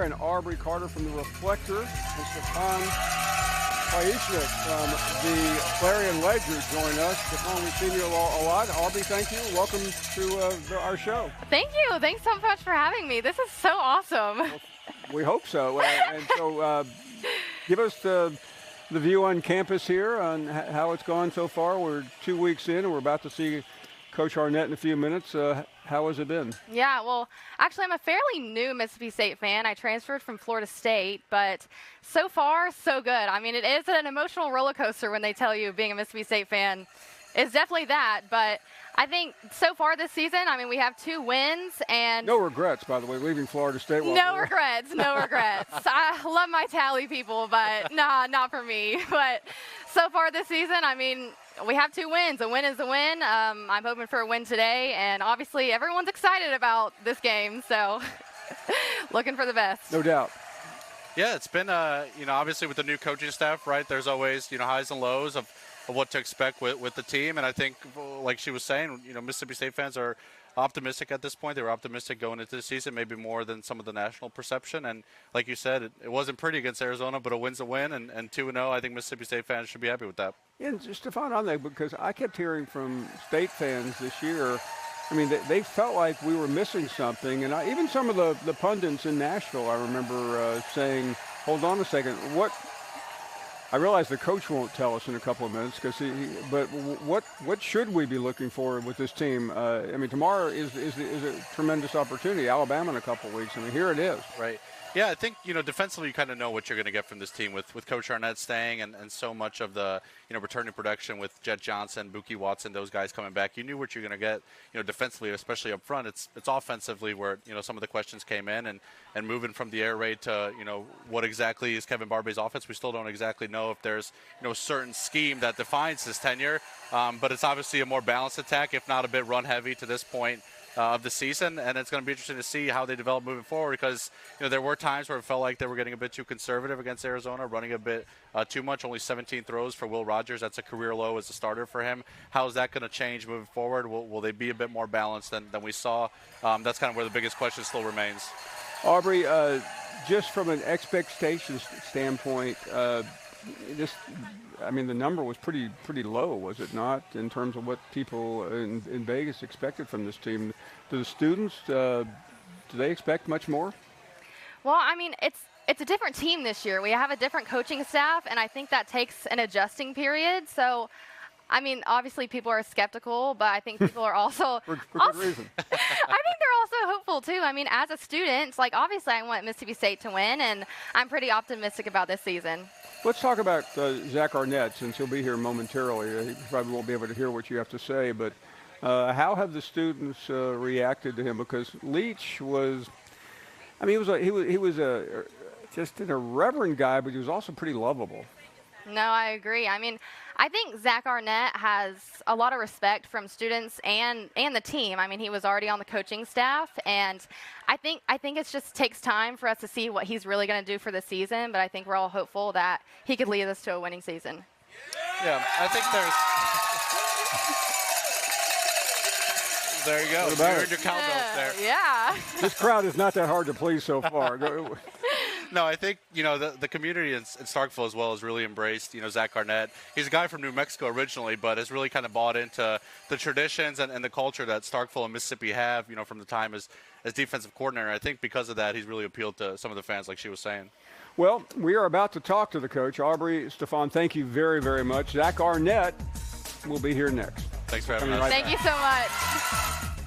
And Aubrey Carter from the Reflector and Stefan Krajisnik from the Clarion Ledger join us. Stefan, we've seen you a lot. Aubrey, thank you. Welcome to our show. Thank you. Thanks so much for having me. This is so awesome. Well, we hope so. And so give us the view on campus here on how it's gone so far. We're 2 weeks in, and we're about to see Coach Arnett in a few minutes. How has it been? Yeah, well, actually, I'm a fairly new Mississippi State fan. I transferred from Florida State, but so far, so good. I mean, it is an emotional roller coaster when they tell you being a Mississippi State fan is definitely that. But I think so far this season, I mean, we have 2 wins and no regrets, by the way, leaving Florida State. No regrets. I love my Tally people, but nah, not for me. But so far this season, I mean, we have 2 wins. A win is a win. I'm hoping for a win today, and obviously everyone's excited about this game, so looking for the best. No doubt. Yeah, it's been, obviously with the new coaching staff, right, there's always, highs and lows of what to expect with the team, and I think, like she was saying, Mississippi State fans are optimistic at this point. They were optimistic going into the season, maybe more than some of the national perception. And like you said, it wasn't pretty against Arizona, but a win's a win. And 2-0, I think Mississippi State fans should be happy with that. Yeah, and just to find on that, because I kept hearing from State fans this year, I mean, they felt like we were missing something. And even some of the pundits in Nashville, I remember saying, hold on a second, I realize the coach won't tell us in a couple of minutes, but what should we be looking for with this team? I mean, tomorrow is a tremendous opportunity. Alabama in a couple of weeks. I mean, here it is. Right. Yeah, I think, defensively you kind of know what you're going to get from this team with Coach Arnett staying and so much of the, returning production with Jet Johnson, Buki Watson, those guys coming back. You knew what you're going to get, defensively, especially up front. It's offensively where, some of the questions came in and moving from the air raid to, what exactly is Kevin Barbay's offense. We still don't exactly know if there's, a certain scheme that defines his tenure, but it's obviously a more balanced attack, if not a bit run heavy to this point of the season, and it's going to be interesting to see how they develop moving forward because, there were times where it felt like they were getting a bit too conservative against Arizona, running a bit too much, only 17 throws for Will Rogers. That's a career low as a starter for him. How is that going to change moving forward? Will they be a bit more balanced than we saw? That's kind of where the biggest question still remains. Aubrey, just from an expectation standpoint, I mean, the number was pretty low, was it not, in terms of what people in Vegas expected from this team? Do the students, do they expect much more? Well, I mean, it's a different team this year. We have a different coaching staff, and I think that takes an adjusting period. So, I mean, obviously people are skeptical, but I think people are also for good reason. I think they're also hopeful too. I mean, as a student, obviously I want Mississippi State to win, and I'm pretty optimistic about this season. Let's talk about Zach Arnett, since he'll be here momentarily. He probably won't be able to hear what you have to say, but how have the students reacted to him? Because Leach was, I mean, he was just an irreverent guy, but he was also pretty lovable. No, I agree. I mean, I think Zach Arnett has a lot of respect from students and the team. I mean, he was already on the coaching staff, and I think it just takes time for us to see what he's really going to do for the season, but I think we're all hopeful that he could lead us to a winning season. Yeah, I think there you go. What about You earned your cowbells there. Yeah. This crowd is not that hard to please so far. No, I think, the community in Starkville as well has really embraced, Zach Arnett. He's a guy from New Mexico originally, but has really kind of bought into the traditions and the culture that Starkville and Mississippi have, from the time as defensive coordinator. I think because of that, he's really appealed to some of the fans, like she was saying. Well, we are about to talk to the coach. Aubrey, Stefan, thank you very, very much. Zach Arnett will be here next. Thanks for having us. Thank you so much.